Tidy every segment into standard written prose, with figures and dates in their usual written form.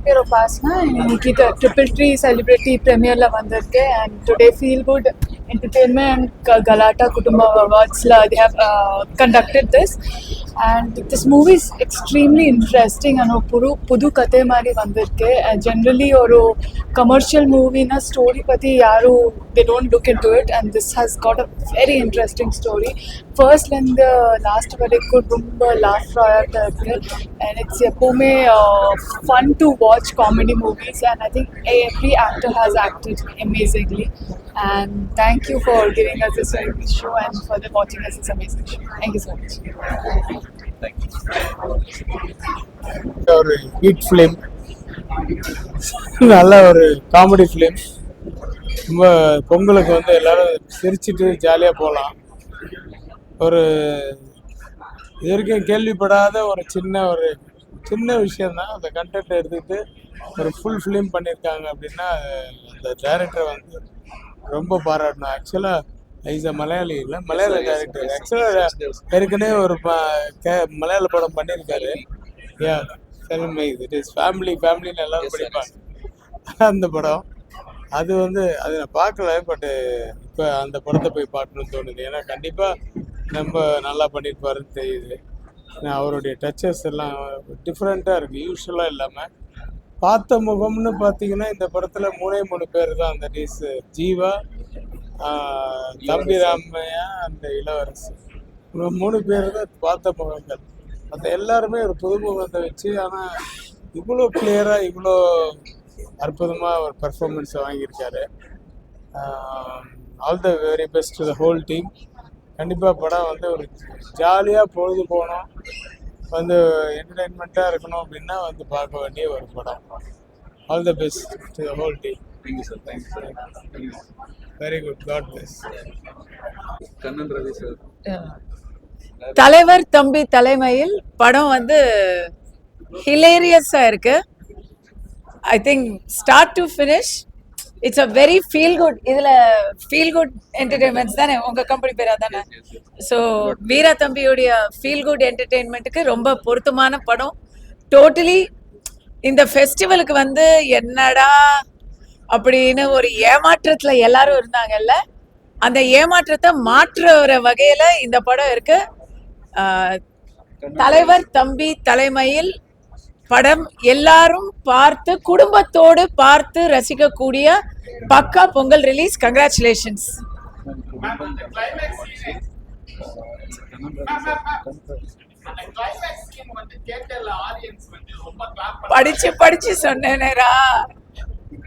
பேர் உபாசனா. இன்னைக்கு ட்ரிபிள் ட்ரீ செலிபிரிட்டி ப்ரீமியரில் வந்திருக்கு. And today feel good entertainment Galata Kutumba Awards they have conducted this, and this movie is extremely interesting and pudu kate mari vandirke. And generally or commercial movie na story pati yaru they don't look into it, and this has got a very interesting story. First and the last very good laugh riot and it's எப்பவுமே fun to watch comedy movies, and I think every actor has acted amazingly. And thank you for giving us this show and for watching us this amazing show. Thank you so much. Thank you. ஒரு hit film, நல்ல ஒரு comedy film. ரொம்ப பொங்கலுக்கு வந்து எல்லாரும் சிரிச்சுட்டு ஜாலியாக போகலாம். ஒரு இது வரைக்கும் கேள்விப்படாத ஒரு சின்ன விஷயந்தான். அந்த கண்டென்ட் எடுத்துக்கிட்டு ஒரு ஃபுல் ஃபிலிம் பண்ணியிருக்காங்க அப்படின்னா அந்த டைரக்டரை வந்து ரொம்ப பாராட்டணும். ஆக்சுவலாக இஸ் அ மலையாளி இல்லை, மலையாள டைரக்டர். ஆக்சுவலாக ஏற்கனவே ஒரு மலையாள படம் பண்ணியிருக்காரு. இட் இஸ் ஃபேமிலின்னு எல்லாரும் படிப்பாங்க அந்த படம். அது வந்து அது நான் பார்க்கல, பட்டு இப்போ அந்த படத்தை போய் பார்க்கணும்னு தோணுது. ஏன்னா கண்டிப்பாக ரொம்ப நல்லா பண்ணியிருப்பாருன்னு தெரியுது. அவருடைய டச்சஸ் எல்லாம் டிஃப்ரெண்ட்டாக இருக்குது, யூஸ்வலாக இல்லாமல். பார்த்த முகம்னு பார்த்தீங்கன்னா இந்த படத்தில் 3 பேர் தான். அந்த டீஸு ஜீவா, தம்பி ராமையா, அந்த இளவரசி, 3 பேர் தான் பார்த்த முகங்கள். அந்த எல்லாருமே ஒரு புதுமுகத்தை வச்சு, ஆனால் இவ்வளோ கிளியராக இவ்வளோ அற்புதமாக ஒரு பர்ஃபார்மன்ஸை வாங்கியிருக்காரு. All the very best to the whole team. கண்டிப்பாக படம் வந்து ஒரு ஜாலியாக பொழுது போகணும், வந்து என்டர்டைன்மெண்ட்டாக இருக்கணும் அப்படின்னா வந்து பார்க்க வேண்டிய ஒரு படம். All the best to the whole team. Thank you, sir. Thank you, sir. Very good. God bless. Kannan Ravi sir. தலைவர் தம்பி தலைமையில் படம் வந்து ஹிலேரியஸா இருக்கு. I think start to finish it's a very feel good. இதுல ஃபீல் குட் என்டர்டெயின்மெண்ட்ஸ் தானே உங்க கம்பெனி பேரா தானே? ஸோ வீரா தம்பியுடைய ஃபீல் குட் என்டர்டெயின்மெண்ட்டுக்கு ரொம்ப பொருத்தமான படம். டோட்டலி இந்த ஃபெஸ்டிவலுக்கு வந்து என்னடா அப்படின்னு ஒரு ஏமாற்றத்துல எல்லாரும் இருந்தாங்கல்ல, அந்த ஏமாற்றத்தை மாற்றுற வகையில இந்த படம் இருக்கு. தலைவர் தம்பி தலைமையில் படம் எல்லாரும் பார்த்து குடும்பத்தோடு பார்த்து ரசிக்கக்கூடிய பக்கா பொங்கல் ரிலீஸ். கங்க்ராச்சுலேஷன்ஸ். படிச்சு சொன்னேனேரா,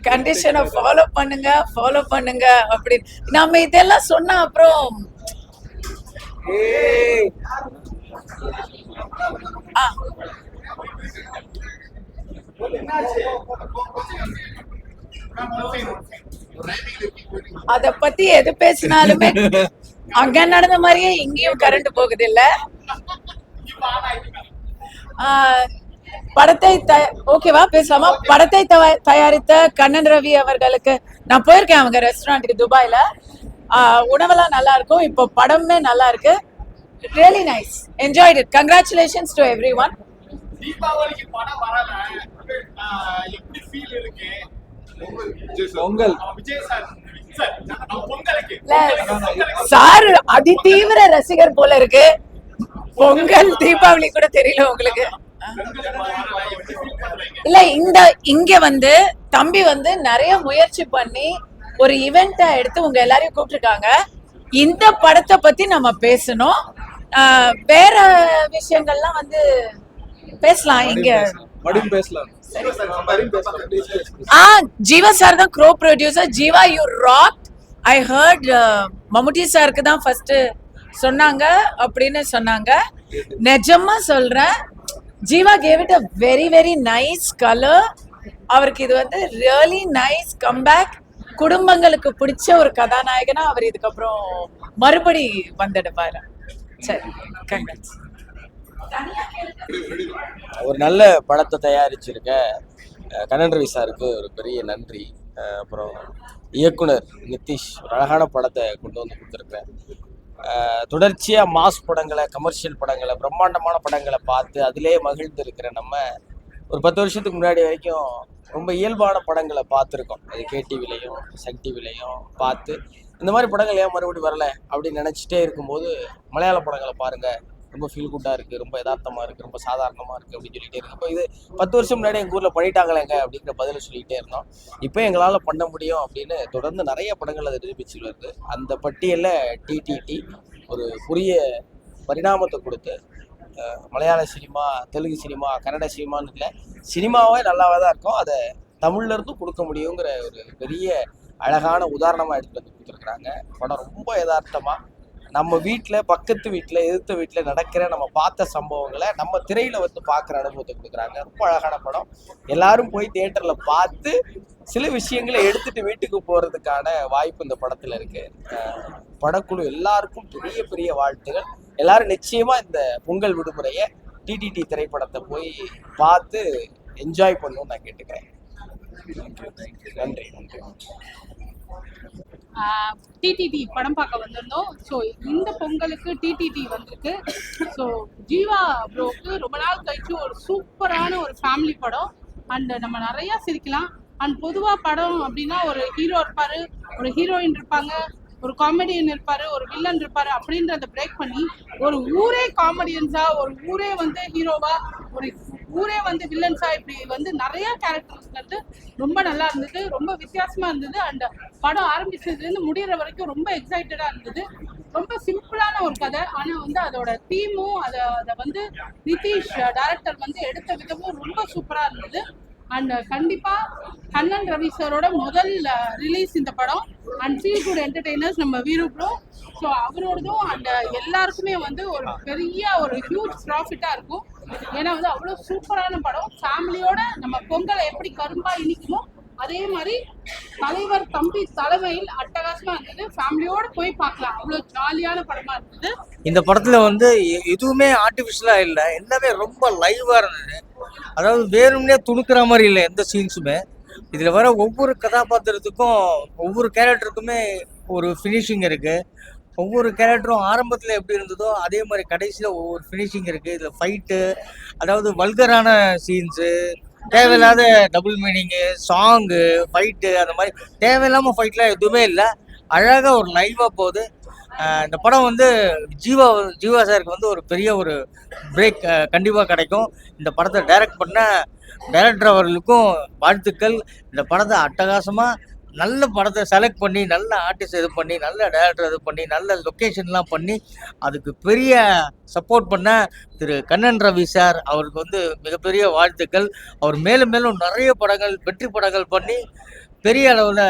கண்டிஷனை ஃபாலோ பண்ணுங்க அப்படின்னு நம்ம இதெல்லாம் சொன்னா அப்புறம் அத பத்தி எது பேசினாலுமே அங்க நடந்த மாதிரியே இங்கேயும் கரண்ட் போகுது இல்ல. படத்தை ஓகேவா பேசலாமா? படத்தை தயாரித்த கண்ணன் ரவி அவர்களுக்கு நான் போயிருக்கேன் அவங்க ரெஸ்டாரண்ட்டுக்கு துபாயில. உணவெல்லாம் நல்லா இருக்கும். இப்போ படமே நல்லா இருக்கு. Really nice. Enjoyed it. Congratulations to everyone. தீபாவளிக்கு படம் வரல, எப்படி ஃபீல் இருக்கு? பொங்கல் விஜய் சார் பொங்கலுக்கு சார் அதி தீவிர ரசிகர் போல இருக்கு. பொங்கல் தீபாவளி கூட தெரியல உங்களுக்கு? இல்ல, இங்க வந்து தம்பி வந்து நிறைய முயற்சி பண்ணி ஒரு ஈவெண்ட்டா எடுத்து உங்க எல்லாரையும் கூப்பிட்டுருக்காங்க. இந்த படத்தை பத்தி நம்ம பேசணும். வேற விஷயங்கள்லாம் வந்து பேசலாம். இங்க பேசலாம். ஜீவா சார் தான் க்ரோ producer. Jeeva you rock. I heard Mammootty சாருக்கு தான் ஃபர்ஸ்ட் சொன்னாங்க அப்படின்னு சொன்னாங்க. நிஜமா சொல்றேன், Jeeva gave it a very very nice colour. அவருக்கு இது வந்து ரியலி நைஸ் கம்பேக். குடும்பங்களுக்கு பிடிச்ச ஒரு கதாநாயகனா அவர் இதுக்கப்புறம் மறுபடி வந்துடுவாரு. சரி, கங்க்ராட்ஸ். ஒரு நல்ல படத்தை தயாரிச்சிருக்க கண்ணன் ரவி சாருக்கு ஒரு பெரிய நன்றி. அப்புறம் இயக்குனர் நிதிஷ் ஒரு அழகான படத்தை கொண்டு வந்து கொடுத்துருக்குறேன். தொடர்ச்சியாக மாஸ் படங்களை, கமர்ஷியல் படங்களை, பிரம்மாண்டமான படங்களை பார்த்து அதிலே மகிழ்ந்து இருக்கிற நம்ம ஒரு 10 வருஷத்துக்கு முன்னாடி வரைக்கும் ரொம்ப இயல்பான படங்களை பார்த்துருக்கோம். அது கேடிவிலையும் சன் டிவிலையும் பார்த்து இந்த மாதிரி படங்கள் ஏன் மறுபடியும் வரல அப்படின்னு நினச்சிட்டே இருக்கும்போது மலையாள படங்களை பாருங்கள், ரொம்ப ஃபீல் குட்டாக இருக்குது, ரொம்ப யதார்த்தமாக இருக்குது, ரொம்ப சாதாரணமாக இருக்குது அப்படின்னு சொல்லிகிட்டே இருக்கப்போ இது 10 வருஷம் முன்னாடி எங்கள் ஊரில் பண்ணிட்டாங்களேங்க அப்படிங்கிற பதிலை சொல்லிகிட்டே இருந்தோம். இப்போ எங்களால் பண்ண முடியும் அப்படின்னு தொடர்ந்து நிறைய படங்கள் அதை நிரூபிச்சு வருது. அந்த பட்டியலில் டிடிடி ஒரு புதிய பரிணாமத்தை கொடுத்து மலையாள சினிமா, தெலுங்கு சினிமா, கன்னட சினிமான்னு இல்லை, சினிமாவே நல்லாவே தான் இருக்கும், அதை தமிழ்லேருந்தும் கொடுக்க முடியுங்கிற ஒரு பெரிய அழகான உதாரணமாக எடுத்துகிட்டு வந்து கொடுத்துருக்குறாங்க. படம் ரொம்ப யதார்த்தமாக நம்ம வீட்டில், பக்கத்து வீட்டில், எதிர்த்த வீட்டில் நடக்கிற நம்ம பார்த்த சம்பவங்களை நம்ம திரையில் வந்து பார்க்குற அனுபவத்தை கொடுக்குறாங்க. ரொம்ப அழகான படம். எல்லாரும் போய் தியேட்டரில் பார்த்து சில விஷயங்களை எடுத்துகிட்டு வீட்டுக்கு போகிறதுக்கான வாய்ப்பு இந்த படத்தில் இருக்குது. படக்குழு எல்லாருக்கும் பெரிய பெரிய வாழ்த்துகள். எல்லாரும் நிச்சயமாக இந்த பொங்கல் விடுமுறையை டிடிடி திரைப்படத்தை போய் பார்த்து என்ஜாய் பண்ணணும்னு நான் கேட்டுக்கிறேன். நன்றி நன்றி. டிடிடி படம் பார்க்க வந்திருந்தோம். ஸோ இந்த பொங்கலுக்கு டிடிடி வந்திருக்கு. ஸோ ஜீவா ப்ரோக்கு ரொம்ப நாள் கழிச்சு ஒரு சூப்பரான ஒரு ஃபேமிலி படம். அண்ட் நம்ம நிறையா சிரிக்கலாம். அண்ட் பொதுவாக படம் அப்படின்னா ஒரு ஹீரோ இருப்பார், ஒரு ஹீரோயின் இருப்பாங்க, ஒரு காமெடியன் இருப்பார், ஒரு வில்லன் இருப்பார் அப்படின்றத பிரேக் பண்ணி ஒரு ஊரே காமெடியன்ஸா, ஒரு ஊரே வந்து ஹீரோவா, ஒரு ஊரே வந்து வில்லன்ஸா, இப்படி வந்து நிறைய கேரக்டர்ஸ் வந்து ரொம்ப நல்லா இருந்தது, ரொம்ப வித்தியாசமா இருந்தது. அண்ட் படம் ஆரம்பிச்சதுலேருந்து முடிகிற வரைக்கும் ரொம்ப எக்ஸைட்டடா இருந்தது. ரொம்ப சிம்பிளான ஒரு கதை, ஆனால் வந்து அதோட தீமும் அதை வந்து நிதிஷ் டைரக்டர் வந்து எடுத்த விதமும் ரொம்ப சூப்பரா இருந்தது. அண்ட் கண்டிப்பா கண்ணன் ரவி சாரோட முதல் ரிலீஸ் இந்த படம். அண்ட் ஃபீல் குட் என்டர்டெய்னர்ஸ் நம்ம வீரு ப்ரோ. ஸோ அவரோடதும் அண்ட் எல்லாருக்குமே வந்து ஒரு பெரிய ஒரு ஹியூஜ் ப்ராஃபிட்டா இருக்கும். ஏன்னா வந்து அவ்வளோ சூப்பரான படம். ஃபேமிலியோட நம்ம பொங்கலை எப்படி கரும்பா இனிக்குமோ அதே மாதிரி தலைவர் தம்பி தலைமையில் அட்டகாசமா இருந்தது. ஃபேமிலியோட போய் பார்க்கலாம், அவ்வளோ ஜாலியான படமா இருந்தது. இந்த படத்துல வந்து எதுவுமே ஆர்டிஃபிஷியலா இல்லை, எல்லாமே ரொம்ப லைவா இருந்தது. அதாவது வேணும்னே துணுக்கிற மாதிரி இல்லை எந்த சீன்ஸுமே. இதுல வர ஒவ்வொரு கதாபாத்திரத்துக்கும் ஒவ்வொரு கேரக்டருக்குமே ஒரு ஃபினிஷிங் இருக்கு. ஒவ்வொரு கேரக்டரும் ஆரம்பத்தில் எப்படி இருந்ததோ அதே மாதிரி கடைசியில் ஒவ்வொரு ஃபினிஷிங் இருக்குது. இதில் ஃபைட்டு, அதாவது வல்கரான சீன்ஸு, தேவையில்லாத டபுள் மீனிங்கு, சாங்கு, ஃபைட்டு, அந்த மாதிரி தேவையில்லாமல் ஃபைட்லாம் எதுவுமே இல்லை. அழகாக ஒரு லைவாக போகுது. இந்த படம் வந்து ஜீவா சாருக்கு வந்து ஒரு பெரிய ஒரு பிரேக் கண்டிப்பாக கிடைக்கும். இந்த படத்தை டைரக்ட் பண்ண டைரக்டர் அவர்களுக்கும் வாழ்த்துக்கள். இந்த படத்தை அட்டகாசமாக நல்ல படத்தை செலக்ட் பண்ணி, நல்ல ஆர்டிஸ்ட் இது பண்ணி, நல்ல டைரக்டர் இது பண்ணி, நல்ல லொக்கேஷன்லாம் பண்ணி அதுக்கு பெரிய சப்போர்ட் பண்ண திரு கண்ணன் ரவி சார் அவருக்கு வந்து மிகப்பெரிய வாழ்த்துக்கள். அவர் மேலும் மேலும் நிறைய படங்கள், வெற்றி படங்கள் பண்ணி பெரிய அளவில்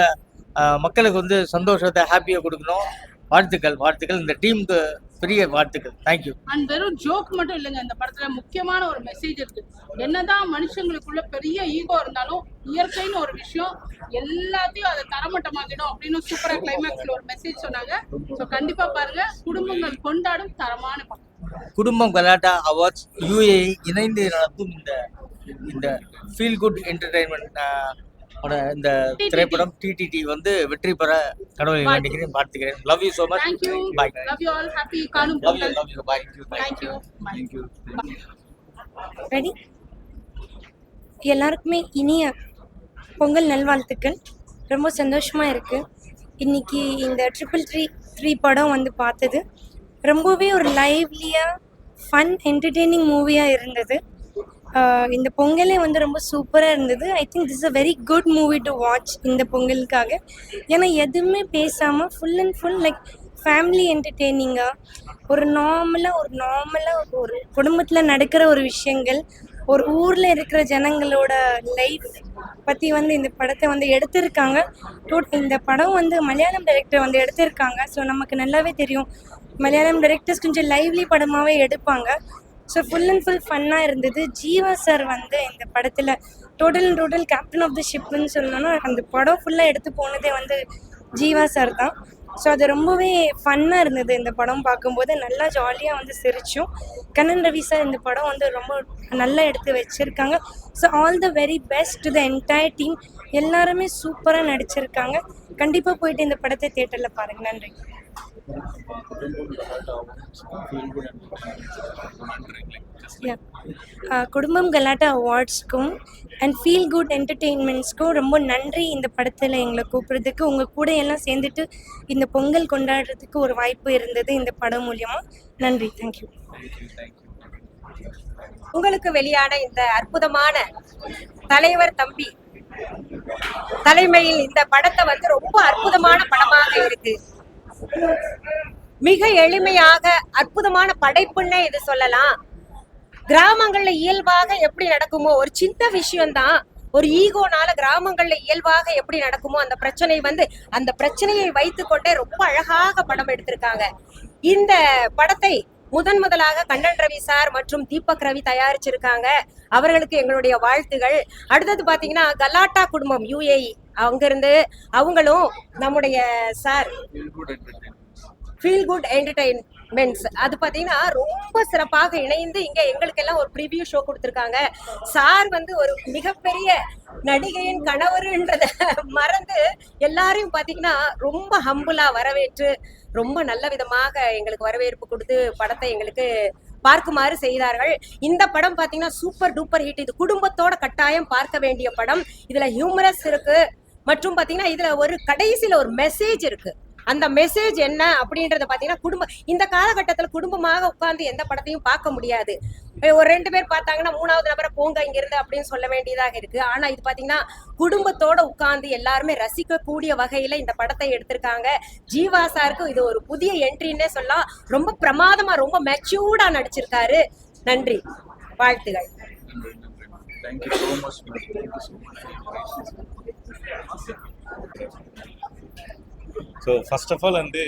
மக்களுக்கு வந்து சந்தோஷத்தை, ஹாப்பியாக கொடுக்கணும். வாழ்த்துக்கள் வாழ்த்துக்கள். இந்த டீமுக்கு பெரிய வாழ்த்துக்கள். தேங்க்யூ. அண்ட் வெறும் ஜோக் மட்டும் இல்லைங்க, இந்த படத்துல முக்கியமான ஒரு மெசேஜ் இருக்கு. என்னதான் மனுஷங்களுக்குள்ள பெரிய ஈகோ இருந்தாலும் இயற்கைன்னு ஒரு விஷயம் எல்லாத்தையும் அதை தரமட்டமாக்கிடும் அப்படின்னு சூப்பரா கிளைமேக்ஸ்ல ஒரு மெசேஜ் சொன்னாங்க. ஸோ கண்டிப்பா பாருங்க, குடும்பங்கள் கொண்டாடும் தரமான படம். குடும்பம் கலாட்டா அவார்ட்ஸ் UAE இணைந்து நடத்தும் இந்த ஃபீல் குட் என்டர்டைன்மெண்ட் இந்த திரைப்படம் டிடிடி வந்து வெற்றி பெற கடவுளை வேண்டிக்கிறேன், வாழ்த்துக்கிறேன். Love you so much. Thank you. Bye. Love you all. Happy காணும் Love you. Pongal. Love you. Bye. Thank you. Thank you. Ready? எல்லாருக்குமே இனிய பொங்கல் நல்வாழ்த்துக்கள். ரொம்ப சந்தோஷமாக இருக்குது. இன்றைக்கி இந்த 333 படம் வந்து பார்த்தது ரொம்பவே ஒரு லைவ்லியாக ஃபன் என்டர்டெய்னிங் மூவியாக இருந்தது. இந்த பொங்கலே வந்து ரொம்ப சூப்பராக இருந்தது. I think this a very good movie to watch இந்த பொங்கலுக்காக. ஏன்னா எதுவுமே பேசாமல் full and full like family என்டர்டெய்னிங்காக ஒரு நார்மலாக ஒரு குடும்பத்தில் நடக்கிற ஒரு விஷயங்கள், ஒரு ஊரில் இருக்கிற ஜனங்களோட லைஃப் பற்றி வந்து இந்த படத்தை வந்து எடுத்திருக்காங்க. இந்த படம் வந்து மலையாளம் டைரக்டர் வந்து எடுத்திருக்காங்க. ஸோ நமக்கு நல்லாவே தெரியும் மலையாளம் டைரக்டர்ஸ் கொஞ்சம் லைவ்லி படமாகவே எடுப்பாங்க. ஸோ ஃபுல் அண்ட் ஃபுல் ஃபன்னாக இருந்தது. ஜீவா சார் வந்து இந்த படத்தில் டோட்டல் கேப்டன் ஆஃப் தி ஷிப்னு சொல்லணும்னா அந்த படம் ஃபுல்லாக எடுத்து போனதே வந்து ஜீவா சார் தான். ஸோ அது ரொம்பவே ஃபன்னாக இருந்தது. இந்த படம் பார்க்கும்போது நல்லா ஜாலியாக வந்து சிரித்தோம். கண்ணன் ரவி சார் இந்த படம் வந்து ரொம்ப நல்லா எடுத்து வச்சுருக்காங்க. So all the very best to the entire team. எல்லாருமே சூப்பராக நடிச்சிருக்காங்க. கண்டிப்பாக போயிட்டு இந்த படத்தை தியேட்டரில் பாருங்கள். நன்றி. குடும்பம் கலாட்டா ஃபீல் குட் நன்றி. குடும்பம் கலாட்டா அவார்ட்ஸ்க்கும் அண்ட் ஃபீல் குட் என்டர்டெயின்மெண்ட்ஸ்க்கும் ரொம்ப நன்றி. இந்த படத்தில் எங்களை கூப்பிட்றதுக்கு, உங்கள் கூட எல்லாம் சேர்ந்துட்டு இந்த பொங்கல் கொண்டாடுறதுக்கு ஒரு வாய்ப்பு இருந்தது இந்த படம் மூலியமாக. நன்றி. தேங்க்யூ. உங்களுக்கு வெளியான இந்த அற்புதமான தலைவர் தம்பி தலைமையில் இந்த படத்தை வந்து ரொம்ப அற்புதமான படமாக இருக்கு. மிக எளிமையாக அற்புதமான படைப்புன்னே இது சொல்லலாம். கிராமங்கள்ல இயல்பாக எப்படி நடக்குமோ ஒரு சின்ன விஷயம்தான், ஒரு ஈகோனால கிராமங்கள்ல இயல்பாக எப்படி நடக்குமோ அந்த பிரச்சனை வந்து அந்த பிரச்சனையை வைத்துக்கொண்டே ரொம்ப அழகாக படம் எடுத்திருக்காங்க. இந்த படத்தை முதலாக கண்ணன் ரவி சார் மற்றும் தீபக் ரவி தயாரிச்சிருக்காங்க. அவர்களுக்கு எங்களுடைய வாழ்த்துகள். அடுத்தது பாத்தீங்கன்னா கலாட்டா குடும்பம் UAE அங்கிருந்து அவங்களும் நம்முடைய சார் ஃபீல் குட் என்டர்டெயின்மெண்ட்ஸ் அது பாத்தீங்கன்னா ரொம்ப சிறப்பாக இணைந்து இங்க எங்களுக்கு எல்லாம் ஒரு ப்ரிவியூ ஷோ கொடுத்துருக்காங்க. சார் வந்து ஒரு மிகப்பெரிய நடிகையின் கணவருன்றத மறந்து எல்லாரையும் பாத்தீங்கன்னா ரொம்ப ஹம்புலா வரவேற்று ரொம்ப நல்ல விதமாக எங்களுக்கு வரவேற்பு கொடுத்து படத்தை எங்களுக்கு பார்க்குமாறு செய்தார்கள். இந்த படம் பாத்தீங்கன்னா சூப்பர் டூப்பர் ஹிட். இது குடும்பத்தோட கட்டாயம் பார்க்க வேண்டிய படம். இதுல ஹியூமரஸ் இருக்கு மற்றும் பாத்தீங்கன்னா இதுல ஒரு கடைசியில ஒரு மெசேஜ் இருக்கு. அந்த மெசேஜ் என்ன அப்படின்றத பாத்தீங்கன்னா இந்த காலகட்டத்துல குடும்பமாக உட்கார்ந்து எந்த படத்தையும் பார்க்க முடியாது. ஒரு 2 பேர் பார்த்தாங்கன்னா 3வது நபரை போங்க இங்க இருந்து அப்படின்னு சொல்ல வேண்டியதாக இருக்கு. ஆனா இது பாத்தீங்கன்னா குடும்பத்தோட உட்கார்ந்து எல்லாருமே ரசிக்க கூடிய வகையில இந்த படத்தை எடுத்திருக்காங்க. ஜீவா சாருக்கு இது ஒரு புதிய என்ட்ரின்னே சொல்லலாம். ரொம்ப பிரமாதமா ரொம்ப மெச்சூர்டா நடிச்சிருக்காரு. நன்றி, வாழ்த்துகள். Thank you so much. So first of all வந்து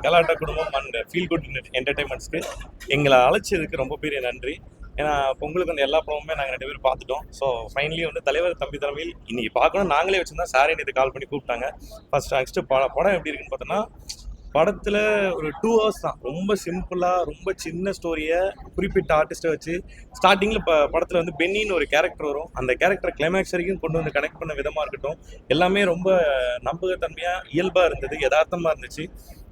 கலாட்டா குடும்பம் அண்ட் ஃபீல் குட் என்டர்டைன்மெண்ட்ஸ்க்கு எங்களை அழைச்சதுக்கு ரொம்ப பெரிய நன்றி. ஏன்னா பொங்கலுக்கு வந்து எல்லா படமுமே நாங்கள் 2 பேர் பார்த்துட்டோம். ஸோ ஃபைனலி வந்து தலைவர் தம்பி தலைமையில் இன்னைக்கு பார்க்கணும் நாங்களே வச்சுருந்தா சாரே இது கால் பண்ணி கூப்பிட்டாங்க. நெக்ஸ்ட்டு படம் எப்படி இருக்குன்னு பார்த்தோன்னா படத்தில் ஒரு 2 hours தான். ரொம்ப சிம்பிளாக ரொம்ப சின்ன ஸ்டோரியை குறிப்பிட்ட ஆர்டிஸ்ட்டை வச்சு ஸ்டார்டிங்கில் படத்தில் வந்து பென்னின்னு ஒரு கேரக்டர் வரும். அந்த கேரக்டர் கிளைமேக்ஸ் வரைக்கும் கொண்டு வந்து கனெக்ட் பண்ண விதமாக இருக்கட்டும் எல்லாமே ரொம்ப நம்பகத்தன்மையாக இயல்பாக இருந்தது, யதார்த்தமாக இருந்துச்சு.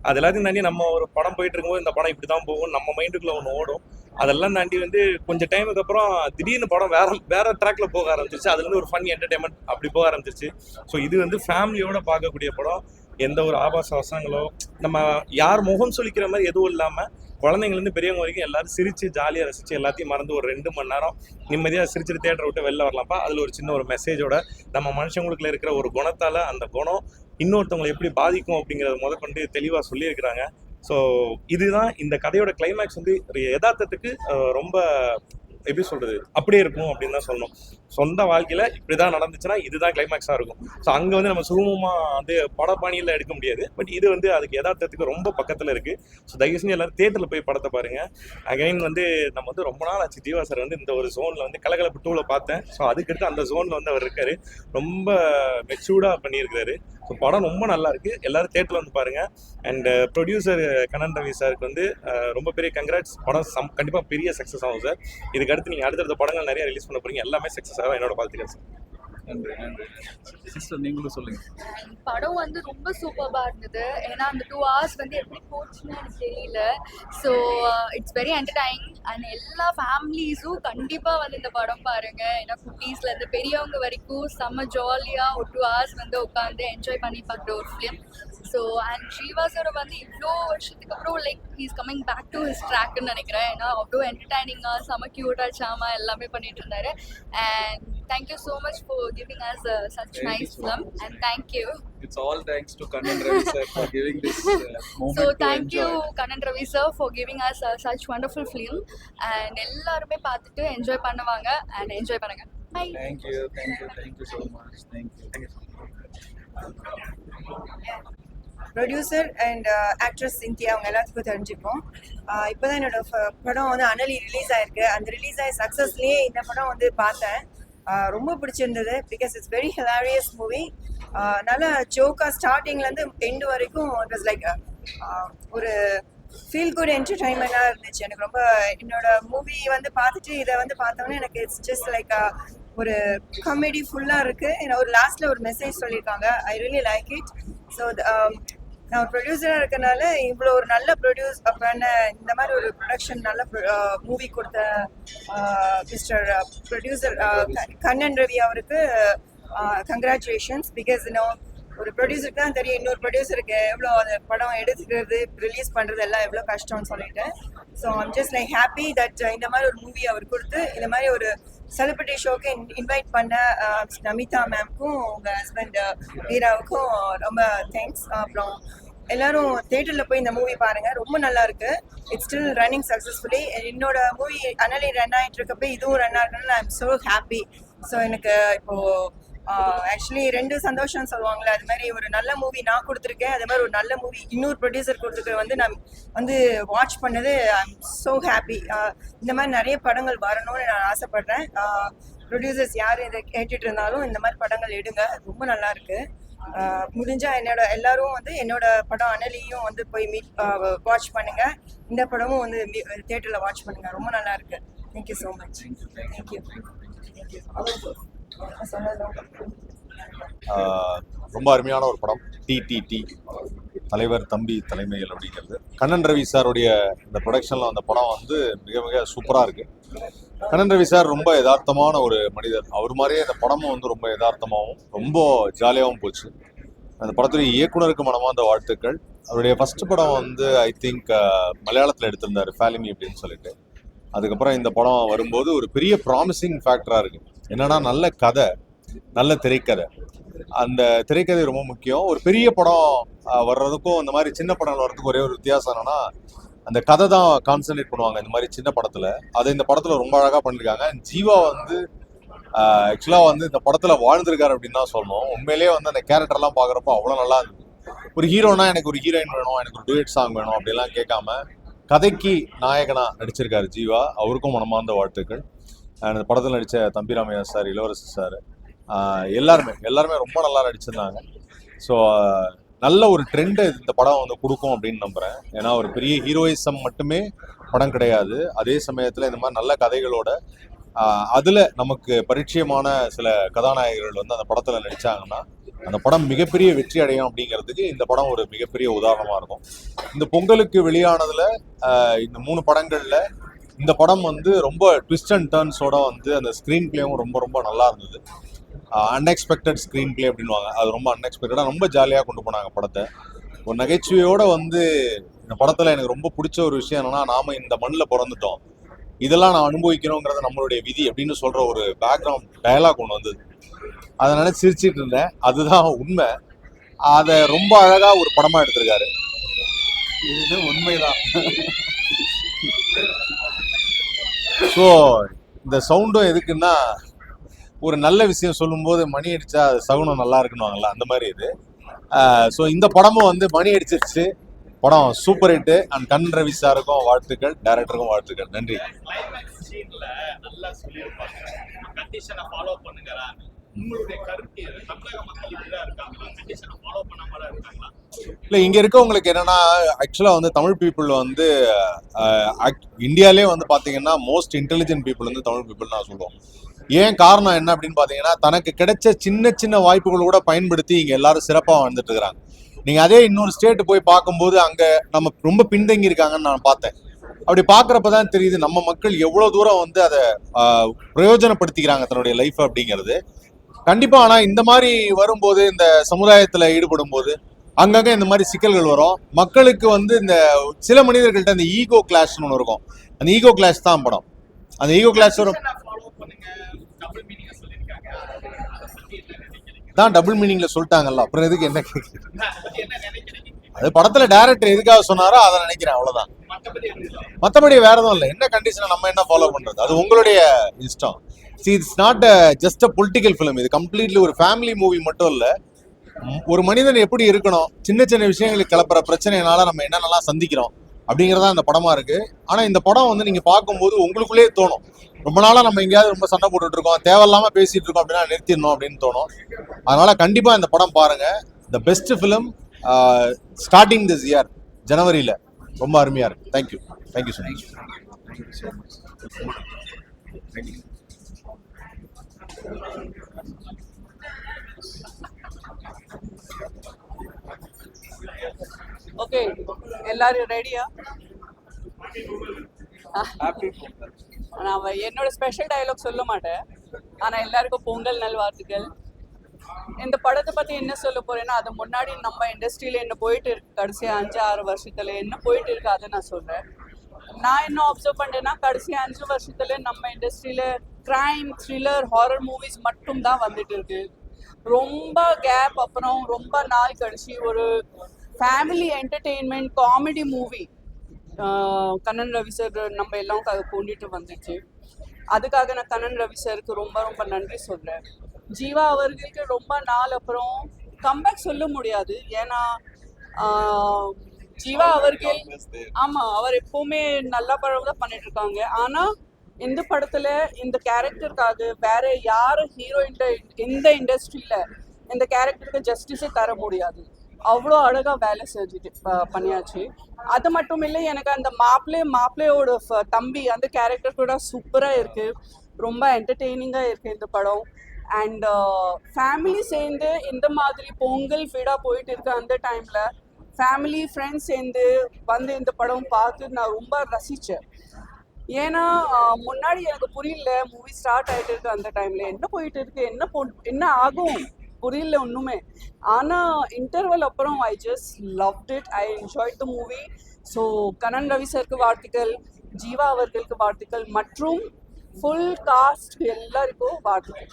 அது எல்லாத்தையும் தாண்டி நம்ம ஒரு படம் போயிட்டு இருக்கும்போது இந்த படம் இப்படி தான் போகும் நம்ம மைண்டுக்குள்ளே ஒன்று ஓடும். அதெல்லாம் தாண்டி வந்து கொஞ்சம் டைமுக்கு அப்புறம் திடீர்னு படம் வேற ட்ராக்ல போக ஆரம்பிச்சிருச்சு. அதுலேருந்து ஒரு ஃபன் என்டர்டைன்மெண்ட் அப்படி போக ஆரம்பிச்சிருச்சு. ஸோ இது வந்து ஃபேமிலியோட பார்க்கக்கூடிய படம். எந்த ஒரு ஆபாச வசங்களோ நம்ம யார் முகம் சொல்லிக்கிற மாதிரி எதுவும் இல்லாமல் குழந்தைங்கலேருந்து பெரியவங்க வரைக்கும் எல்லாரும் சிரித்து ஜாலியாக ரசித்து எல்லாத்தையும் மறந்து ஒரு 2 மணி நேரம் நிம்மதியாக சிரிச்சுட்டு தேட்டரை விட்டு வெளில வரலாம்ப்பா. அதில் ஒரு சின்ன ஒரு மெசேஜோட நம்ம மனுஷங்களுக்குள்ள இருக்கிற ஒரு குணத்தால் அந்த குணம் இன்னொருத்தவங்களை எப்படி பாதிக்கும் அப்படிங்கிறத முதற்கொண்டு தெளிவாக சொல்லியிருக்கிறாங்க. ஸோ இதுதான் இந்த கதையோட கிளைமேக்ஸ் வந்து யதார்த்தத்துக்கு ரொம்ப எப்படி சொல்றது அப்படியே இருக்கும் அப்படின்னு தான் சொல்லணும். சொந்த வாழ்க்கையில இப்படிதான் நடந்துச்சுன்னா இதுதான் கிளைமேக்ஸா இருக்கும். ஸோ அங்க வந்து நம்ம சுகமமா வந்து படப்பாணியில எடுக்க முடியாது. பட் இது வந்து அதுக்கு யதார்த்தத்துக்கு ரொம்ப பக்கத்துல இருக்கு. ஸோ தயவு செஞ்சு எல்லாரும் தியேட்டர்ல போய் படத்தை பாருங்க. அகைன் வந்து நம்ம வந்து ரொம்ப நாள் ஆச்சு ஜீவா சார் வந்து இந்த ஒரு ஜோன்ல வந்து கலகலப்பு 2ல பார்த்தேன். ஸோ அதுக்கடுத்து அந்த ஜோன்ல வந்து அவர் இருக்காரு. ரொம்ப மெச்சூர்டா பண்ணியிருக்காரு. ஸோ படம் ரொம்ப நல்லா இருக்கு. எல்லாரும் தியேட்டர்ல வந்து பாருங்க. அண்ட் ப்ரொடியூசர் கண்ணன் ரவி சாருக்கு வந்து ரொம்ப பெரிய கங்க்ராட்ஸ். படம் கண்டிப்பா பெரிய சக்சஸ் ஆகும் சார். இதுக்கு அடுத்து நீங்க அடுத்தடுத்த படங்கள் நிறைய ரிலீஸ் பண்ண போறீங்க. எல்லாமே சக்சஸ் ஆகும். என்னோட வாழ்த்துக்கள் சார். நன்றி நன்றி. சிஸ்டர் நீங்களும் சொல்லுங்க. படம் வந்து ரொம்ப சூப்பராக இருந்தது. ஏன்னா அந்த 2 hours வந்து எப்படி போச்சுன்னு எனக்கு தெரியல. So it's very entertaining and எல்லா ஃபேமிலிஸும் கண்டிப்பாக வந்து இந்த படம் பாருங்க. ஏன்னா குட்டீஸ்லேருந்து பெரியவங்க வரைக்கும் செம்ம ஜாலியாக ஒரு 2 hours வந்து உட்காந்து என்ஜாய் பண்ணி பார்க்குற ஒரு film. So and Jiiva sir வந்து இவ்வளோ வருஷத்துக்கு அப்புறம் like he's coming back to his ட்ராக்னு நினைக்கிறேன். ஏன்னா அவ்வளோ என்டர்டைனிங்காக செம்ம க்யூட்டாக சாமா எல்லாமே பண்ணிட்டு இருந்தாரு. And thank you so much for giving us such nice film and thank you. It's all thanks to Kannan Ravi sir for giving this moment. So thank you Kannan Ravi sir for giving us such wonderful film and எல்லாருமே பார்த்துட்டு enjoy பண்ணுவாங்க and enjoy பண்ணுங்க. Bye. Thank you so much. Thank you. Producer and actress Scindia அவங்க எல்லாத்துக்கும் தெரிஞ்சுப்போம். இப்போ தான் என்னோட படம் வந்து அனலி ரிலீஸ் ஆயிருக்கு. அந்த ரிலீஸ் ஆகி சக்ஸஸ்லேயே இந்த படம் வந்து பார்த்தேன். ரொம்ப பிடிச்சிருந்தது. Because it's very hilarious movie. நல்ல ஜோக்கா ஸ்டார்டிங்லேருந்து எண்டு வரைக்கும் இட் வாஸ் லைக் ஒரு ஃபீல் குட் என்டர்டைன்மெண்ட்டாக இருந்துச்சு. எனக்கு ரொம்ப என்னோட மூவி வந்து பார்த்துட்டு இதை வந்து பார்த்தோன்னே எனக்கு இட்ஸ் ஜஸ்ட் லைக் ஒரு காமெடி ஃபுல்லாக இருக்குது. ஒரு லாஸ்ட்டில் ஒரு மெசேஜ் சொல்லியிருக்காங்க. I really like it. So நான் ஒரு ப்ரொடியூசராக இருக்கனால இவ்வளோ ஒரு நல்ல பண்ண இந்த மாதிரி ஒரு ப்ரொடக்ஷன் நல்ல மூவி கொடுத்த மிஸ்டர் ப்ரொடியூசர் கண்ணன் ரவி அவருக்கு கங்க்ராச்சுலேஷன்ஸ். பிகாஸ் ஒரு ப்ரொடியூசருக்கு தான் தெரியும் இன்னொரு ப்ரொடியூசருக்கு எவ்வளோ அந்த படம் எடுத்துக்கிறது ரிலீஸ் பண்ணுறது எல்லாம் எவ்வளோ கஷ்டம்னு சொல்லிட்டு. So I'm just like happy that இந்த மாதிரி ஒரு மூவி அவர் கொடுத்து இந்த மாதிரி ஒரு செலிபிரிட்டி ஷோக்கு இன்வைட் பண்ண நமிதா மேம்க்கும் உங்கள் ஹஸ்பண்ட் வீராவுக்கும் ரொம்ப தேங்க்ஸ். அப்புறம் எல்லாரும் தேட்டரில் போய் இந்த மூவி பாருங்கள், ரொம்ப நல்லா இருக்கு. It's still running successfully. என்னோட மூவி அனலி ரன் ஆகிட்டு இருக்கப்போ இதுவும் ரன் ஆகுதுன்னு I am so happy. So எனக்கு இப்போது ஆக்சுவலி 2 சந்தோஷம் சொல்லுவாங்களே, அது மாதிரி ஒரு நல்ல மூவி நான் கொடுத்துருக்கேன், அது மாதிரி ஒரு நல்ல மூவி இன்னொரு ப்ரொடியூசர் கொடுத்துருக்க வந்து நான் வந்து வாட்ச் பண்ணது ஐ எம் ஸோ ஹாப்பி. இந்த மாதிரி நிறைய படங்கள் வரணும்னு நான் ஆசைப்பட்றேன். ப்ரொடியூசர்ஸ் யார் இதை கேட்டுட்டு இருந்தாலும் இந்த மாதிரி படங்கள் எடுங்க, ரொம்ப நல்லா இருக்கு. முடிஞ்சா எல்லாரும் வந்து என்னோட படம் அனலியும் வந்து போய் வாட்ச் பண்ணுங்க, இந்த படமும் வந்து தியேட்டரில் வாட்ச் பண்ணுங்க, ரொம்ப நல்லா இருக்கு. Thank you so much. தேங்க்யூ. ரொம்ப அருமையான ஒரு படம் டிடிடி, தலைவர் தம்பி தலைமையில் அப்படிங்கிறது. கண்ணன் ரவி சாருடைய இந்த ப்ரொடக்ஷனில் அந்த படம் வந்து மிக மிக சூப்பராக இருக்குது. கண்ணன் ரவி சார் ரொம்ப யதார்த்தமான ஒரு மனிதர். அவர் மாதிரியே அந்த படமும் வந்து ரொம்ப யதார்த்தமாகவும் ரொம்ப ஜாலியாகவும் போச்சு. அந்த படத்துடைய இயக்குனருக்கு மனமார்ந்த வாழ்த்துக்கள். அவருடைய ஃபர்ஸ்ட் படம் வந்து ஐ திங்க் மலையாளத்தில் எடுத்திருந்தார், ஃபேலிமி அப்படின்னு சொல்லிட்டு. அதுக்கப்புறம் இந்த படம் வரும்போது ஒரு பெரிய ப்ராமிசிங் ஃபேக்டராக இருக்குது. என்னன்னா நல்ல கதை, நல்ல திரைக்கதை. அந்த திரைக்கதை ரொம்ப முக்கியம். ஒரு பெரிய படம் வர்றதுக்கும் இந்த மாதிரி சின்ன படங்கள் வர்றதுக்கும் ஒரே ஒரு வித்தியாசம் என்னன்னா அந்த கதை தான் கான்சன்ட்ரேட் பண்ணுவாங்க இந்த மாதிரி சின்ன படத்தில். அதை இந்த படத்தில் ரொம்ப அழகாக பண்ணியிருக்காங்க. ஜீவா வந்து ஆக்சுவலாக வந்து இந்த படத்தில் வாழ்ந்திருக்காரு அப்படின்னு தான் சொல்லணும். உண்மையிலேயே வந்து அந்த கேரக்டர்லாம் பார்க்குறப்போ அவ்வளோ நல்லா இருந்தது. ஒரு ஹீரோனா எனக்கு ஒரு ஹீரோயின் வேணும், எனக்கு ஒரு டூயட் சாங் வேணும் அப்படிலாம் கேட்காம கதைக்கு நாயகனா நடிச்சிருக்காரு ஜீவா. அவருக்கும் மனமார்ந்த வாழ்த்துக்கள். அந்த படத்தில் நடித்த தம்பிராமையா சார், இளவரசர் சார், எல்லாருமே ரொம்ப நல்லா நடிச்சிருந்தாங்க. ஸோ நல்ல ஒரு ட்ரெண்டை இந்த படம் வந்து கொடுக்கும் அப்படின்னு நம்புகிறேன். ஏன்னா ஒரு பெரிய ஹீரோயிசம் மட்டுமே படம் கிடையாது, அதே சமயத்தில் இந்த மாதிரி நல்ல கதைகளோட அதில் நமக்கு பரிச்சயமான சில கதாநாயகர்கள் வந்து அந்த படத்தில் நடித்தாங்கன்னா அந்த படம் மிகப்பெரிய வெற்றி அடையும் அப்படிங்கிறதுக்கு இந்த படம் ஒரு மிகப்பெரிய உதாரணமாக இருக்கும். இந்த பொங்கலுக்கு வெளியானதில் இந்த 3 படங்களில் இந்த படம் வந்து ரொம்ப ட்விஸ்ட் அண்ட் டர்ன்ஸோட வந்து அந்த ஸ்க்ரீன் பிளேவும் ரொம்ப ரொம்ப நல்லா இருந்தது. அன்எக்ஸ்பெக்டட் ஸ்க்ரீன் பிளே அப்படின்வாங்க, அது ரொம்ப அன்எக்ஸ்பெக்டடாக ரொம்ப ஜாலியாக கொண்டு போனாங்க படத்தை. ஒரு நகைச்சுவையோடு வந்து இந்த படத்தில் எனக்கு ரொம்ப பிடிச்ச ஒரு விஷயம் என்னன்னா, நாம் இந்த மண்ணில் பிறந்துட்டோம், இதெல்லாம் நான் அனுபவிக்கணுங்கிறத நம்மளுடைய விதி அப்படின்னு சொல்கிற ஒரு பேக்ரவுண்ட் டயலாக் ஒன்று வந்தது. அதை நினைச்சு சிரிச்சிட்டு இருந்தேன். அதுதான் உண்மை. அதை ரொம்ப அழகாக ஒரு படமாக எடுத்திருக்காரு. இது உண்மைதான். ஸோ இந்த சவுண்டும் எதுக்குன்னா, ஒரு நல்ல விஷயம் சொல்லும்போது மணி அடிச்சா அது சகுனம் நல்லா இருக்குன்னுவாங்கல்ல, அந்த மாதிரி இது. ஸோ இந்த படமும் வந்து மணி அடிச்சிருச்சு. படம் super hit. And Kannan Ravi சாருக்கும் வாழ்த்துக்கள், டைரக்டருக்கும் வாழ்த்துக்கள். நன்றி. இல்லை, இங்கே இருக்கவங்களுக்கு என்னன்னா ஆக்சுவலாக வந்து தமிழ் பீப்புள் வந்து இந்தியாவிலே வந்து பார்த்தீங்கன்னா மோஸ்ட் இன்டெலிஜென்ட் பீப்புள் வந்து தமிழ் பீப்புள் நான் சொல்லுவோம். ஏன் காரணம் என்ன அப்படின்னு பார்த்தீங்கன்னா, தனக்கு கிடைச்ச சின்ன சின்ன வாய்ப்புகள் கூட பயன்படுத்தி இங்கே எல்லாரும் சிறப்பாக வந்துட்டு இருக்கிறாங்க. நீங்கள் அதே இன்னொரு ஸ்டேட்டு போய் பார்க்கும்போது அங்கே நம்ம ரொம்ப பின்தங்கி இருக்காங்கன்னு நான் பார்த்தேன். அப்படி பார்க்குறப்ப தான் தெரியுது நம்ம மக்கள் எவ்வளோ தூரம் வந்து அதை பிரயோஜனப்படுத்திக்கிறாங்க தன்னுடைய லைஃப் அப்படிங்கிறது. கண்டிப்பாக. ஆனால் இந்த மாதிரி வரும்போது, இந்த சமுதாயத்தில் ஈடுபடும் போது அங்கங்கே இந்த மாதிரி சிக்கல்கள் வரும். மக்களுக்கு வந்து இந்த சில மனிதர்கள்ட்ட இந்த ஈகோ கிளாஷ்னு ஒன்று இருக்கும். அந்த ஈகோ கிளாஷ் தான் படம். அந்த ஈகோ கிளாஷ் தான் டபுள் மீனிங்ல சொல்லிட்டாங்கல்ல, அப்புறம் எதுக்கு என்ன கேட்குறது? அது படத்துல டைரக்டர் எதுக்காக சொன்னாரோ அதை நினைக்கிறேன், அவ்வளவுதான். மற்றபடி வேற எதுவும் இல்லை. என்ன கண்டிஷனை நம்ம என்ன ஃபாலோ பண்றது, அது உங்களுடைய இஷ்டம். It's not just a political film. இது கம்ப்ளீட்லி ஒரு ஃபேமிலி மூவி மட்டும் இல்லை. ஒரு மனிதன் எப்படி இருக்கணும், சின்ன சின்ன விஷயங்களுக்கு கிளப்புற பிரச்சனைனால நம்ம என்னென்னலாம் சந்திக்கிறோம் அப்படிங்கிறதா இந்த படமா இருக்கு. ஆனா இந்த படம் வந்து நீங்க பார்க்கும்போது உங்களுக்குள்ளேயே தோணும், ரொம்ப நாளா நம்ம எங்கேயாவது ரொம்ப சண்டை போட்டுட்டு இருக்கோம், தேவையில்லாம பேசிட்டு இருக்கோம் அப்படின்னா நிறுத்திடணும் அப்படின்னு தோணும். அதனால கண்டிப்பா இந்த படம் பாருங்க. The best film starting this year, ஜனவரியில. ரொம்ப அருமையா இருக்கு. Thank you. Thank you so much. Okay எல்லாரும் ரெடியா? நான் என்னோட ஸ்பெஷல் டயலாக் சொல்ல மாட்டேன், ஆனா எல்லாருக்கும் பொங்கல் நல்வாழ்த்துக்கள். இந்த படத்தை பத்தி என்ன சொல்ல போறேன்னா, அது முன்னாடி நம்ம இண்டஸ்ட்ரியில என்ன போயிட்டு இருக்கு கடைசி 5-6 வருஷத்துல என்ன போயிட்டு இருக்கு அதை நான் சொல்றேன். நான் என்ன அப்சர்வ் பண்ணேன்னா, கடைசி 5 வருஷத்துல நம்ம இண்டஸ்ட்ரியில கிரைம், த்ரில்லர், ஹாரர் மூவிஸ் மட்டும் தான் வந்துட்டு இருக்கு. ரொம்ப கேப் அப்புறம் ரொம்ப நாள் கழிச்சு ஒரு family entertainment comedy movie Kannan Ravi sir நம்ம எல்லாம் கொண்டுட்டு வந்துச்சு. அதுக்காக நான் கண்ணன் ரவி சாருக்கு ரொம்ப ரொம்ப நன்றி சொல்றேன். ஜீவா அவர்களுக்கு ரொம்ப நாள் அப்புறம் கம்பேக் சொல்ல முடியாது, ஏன்னா ஜீவா அவர்கள் அவர் எப்பவுமே நல்ல படம் தான் பண்ணிட்டு இருக்காங்க. ஆனா இந்த படத்துல இந்த கேரக்டருக்காக வேற யாரு ஹீரோயின் இந்த இண்டஸ்ட்ரியில இந்த கேரக்டருக்கு ஜஸ்டிஸே தர முடியாது. அவ்வளோ அழகா வேலை செஞ்சுட்டு பண்ணியாச்சு. அது மட்டும் இல்லை, எனக்கு அந்த மாப்பிள்ளையோட தம்பி அந்த கேரக்டர் கூட சூப்பரா இருக்கு, ரொம்ப என்டர்டெய்னிங்கா இருக்கு இந்த படம். அண்ட் ஃபேமிலி சேர்ந்து இந்த மாதிரி பொங்கல் ஃபீடா போயிட்டு இருக்கு அந்த டைம்ல ஃபேமிலி ஃப்ரெண்ட்ஸ் சேர்ந்து வந்து இந்த படம் பார்த்து நான் ரொம்ப ரசித்தேன். ஏன்னா முன்னாடி எனக்கு புரியல, மூவி ஸ்டார்ட் ஆகிட்டு இருக்கு அந்த டைம்ல என்ன போயிட்டு இருக்கு, என்ன ஆகும் புரியல ஒன்றுமே. ஆனால் இன்டர்வல் அப்புறம் I just loved it, I enjoyed the movie. So Kannan Ravi சருக்கு வாழ்த்துக்கள், ஜீவா அவர்களுக்கு வாழ்த்துக்கள் மற்றும் ஃபுல் காஸ்ட் எல்லாருக்கும் வாழ்த்துக்கள்.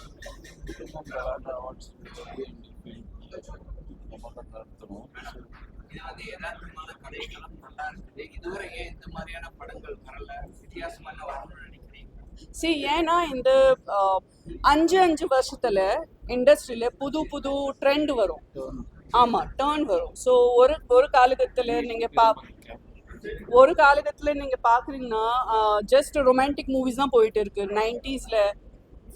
ஏன்னா இந்த 5 வருஷத்துல இண்டஸ்ட்ரியில புது ட்ரெண்ட் வரும், டேர்ன் வரும். ஸோ ஒரு காலகட்டத்தில் நீங்க பாக்குறீங்கன்னா ஜஸ்ட் ரொமான்டிக் மூவிஸ் தான் போயிட்டு இருக்கு. 90sல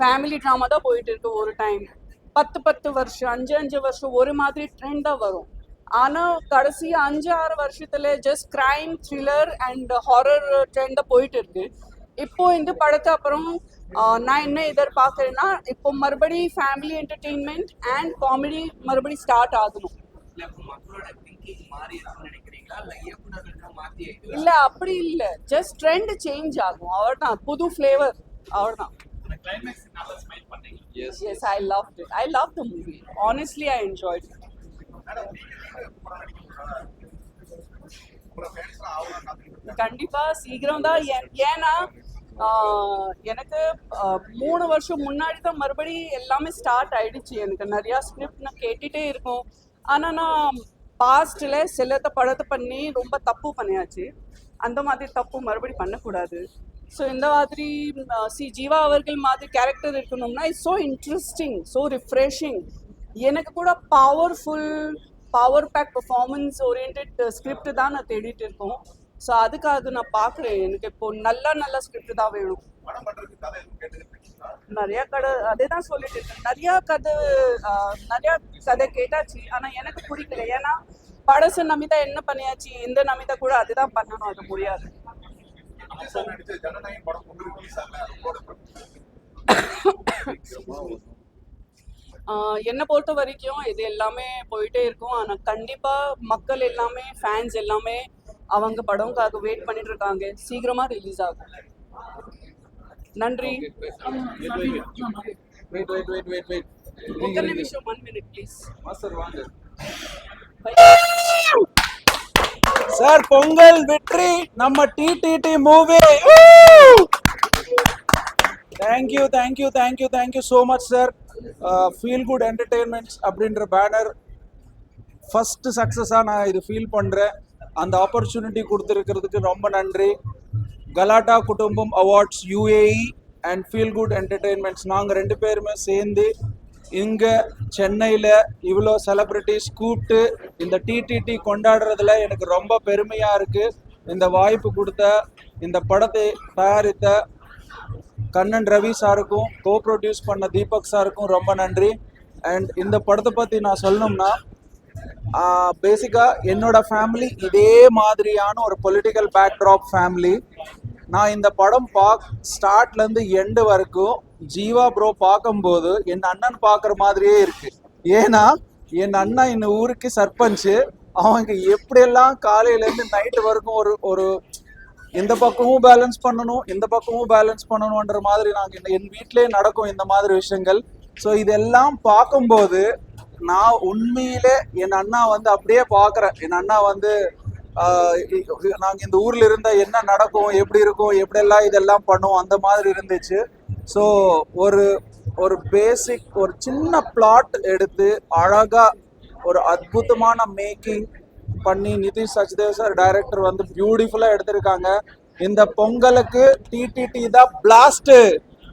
ஃபேமிலி ட்ராமா தான் போயிட்டு இருக்கு. ஒரு டைம் 10 வருஷம் 5 வருஷம் ஒரு மாதிரி ட்ரெண்ட் தான் வரும். ஆனா கடைசி 5-6 வருஷத்துல just crime, thriller and horror trend தான் போயிட்டு இருக்கு. இப்போ இந்த படத்தை அப்புறம் நான் என்ன எதிர்பார்க்கறேன்னா, இப்போ மறுபடி ஃபேமிலி என்டர்டெயின்மெண்ட் அண்ட் காமெடி மறுபடி ஸ்டார்ட் ஆகணும். இல்ல அப்படி இல்ல, ஜஸ்ட் ட்ரெண்ட் சேஞ்ச் ஆகும், அவ்வளவுதான். புது ஃபிளேவர், அவ்வளவுதான். Yes, I loved it. I loved the movie. Honestly, I enjoyed it. கண்டிப்பா சீக்கிரம் தான். ஏன்னா எனக்கு 3 வருஷம் முன்னாடி தான் மறுபடி எல்லாமே ஸ்டார்ட் ஆயிடுச்சு. எனக்கு நிறைய ஸ்கிரிப்ட் நான் கேட்டுட்டே இருக்கும். ஆனா நான் பாஸ்ட்ல சில படத்தை பண்ணி ரொம்ப தப்பு பண்ணியாச்சு. அந்த மாதிரி தப்பு மறுபடி பண்ணக்கூடாது. ஸோ இந்த மாதிரி ஜீவா அவர்கள் மாதிரி கேரக்டர் இருக்கணும்னா it's so interesting, so refreshing. எனக்கு கூட power pack performance oriented script தான் நான் தேடிட்டு இருக்கோம். ஸோ அதுக்காக நான் பார்க்குறேன், எனக்கு இப்போ நல்ல ஸ்கிரிப்ட் தான் வேணும். நிறைய அதே தான் சொல்லிட்டு இருக்கேன். நிறைய கதை கேட்டாச்சு, ஆனால் எனக்கு பிடிக்கல. ஏன்னா படசு நமிதா என்ன பண்ணியாச்சு, இந்த நமிதா கூட அதுதான் பண்ணணும், அது முடியாது. என்னை பொறுத்த வரைக்கும் இது எல்லாமே போயிட்டே இருக்கும். ஆனால் கண்டிப்பாக மக்கள் எல்லாமே, ஃபேன்ஸ் எல்லாமே அவங்க படம்காக வெயிட் பண்ணிட்டு இருக்காங்க. சீக்கிரமாக ரிலீஸ் ஆகும். நன்றி. ஒரு நிமிஷம், 1 minute ப்ளீஸ். சார், பொங்கல் வெற்றி நம்ம DDT movie. Thank you so much sir. Feel good entertainments அப்படின்ற பேனர் ஃபர்ஸ்ட் சக்ஸஸாக நான் இது ஃபீல் பண்ணுறேன். அந்த ஆப்பர்ச்சுனிட்டி கொடுத்துருக்கிறதுக்கு ரொம்ப நன்றி. கலாட்டா குடும்பம் awards UAE and feel good entertainments நாங்கள் 2 பேருமே சேர்ந்து இங்கே சென்னையில் இவ்வளோ செலிப்ரிட்டிஸ் கூப்பிட்டு இந்த டிடிடி கொண்டாடுறதுல எனக்கு ரொம்ப பெருமையாக இருக்குது. இந்த வாய்ப்பு கொடுத்த, இந்த படத்தை தயாரித்த கண்ணன் ரவி சாருக்கும், ப்ரொடியூஸ் பண்ண தீபக் சாருக்கும் ரொம்ப நன்றி. அண்ட் இந்த படத்தை பற்றி நான் சொல்லணும்னா, பேசிக்காக என்னோட ஃபேமிலி இதே மாதிரியான ஒரு பொலிட்டிக்கல் பேக்ட்ராப் ஃபேமிலி. நான் இந்த படம் ஸ்டார்ட்லேருந்து எண்டு வரைக்கும் ஜீவா ப்ரோ பார்க்கும்போது என் அண்ணன் பார்க்குற மாதிரியே இருக்குது. ஏன்னா என் அண்ணன் இந்த ஊருக்கு சர்பஞ்சு, அவங்க எப்படியெல்லாம் காலையிலேருந்து நைட்டு வரைக்கும் ஒரு ஒரு இந்த பக்கமும் பேலன்ஸ் பண்ணணும் இந்த பக்கமும் பேலன்ஸ் பண்ணணுன்ற மாதிரி நாங்கள் என் வீட்டிலே நடக்கும் இந்த மாதிரி விஷயங்கள். ஸோ இதெல்லாம் பார்க்கும்போது நான் உண்மையிலே என் அண்ணா வந்து அப்படியே பார்க்குறேன். என் அண்ணா வந்து நாங்கள் இந்த ஊரில் இருந்தால் என்ன நடக்கும், எப்படி இருக்கும், எப்படியெல்லாம் இதெல்லாம் பண்ணுவோம், அந்த மாதிரி இருந்துச்சு. ஸோ ஒரு பேசிக் ஒரு சின்ன பிளாட் எடுத்து அழகாக ஒரு அற்புதமான மேக்கிங் பண்ணி நிதிஷ் சச்தேவ் சார் டைரக்டர் வந்து பியூட்டிஃபுல்லாக எடுத்திருக்காங்க. இந்த பொங்கலுக்கு டிடிடி தான் பிளாஸ்ட்.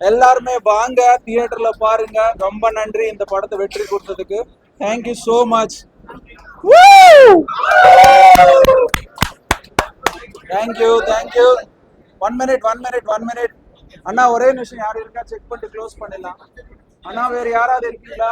எல்லாருமே வாங்க, தியேட்டர்ல பாருங்க. ரொம்ப நன்றி இந்த படத்தை வெற்றி கொடுத்ததுக்கு. Thank you so much. Thank you. 1 minute. அண்ணா ஒரே நிமிஷம், யாரும் இருக்கா செக் பண்ணிட்டு க்ளோஸ் பண்ணிடலாம். அண்ணா வேற யாராவது இருக்கீங்களா?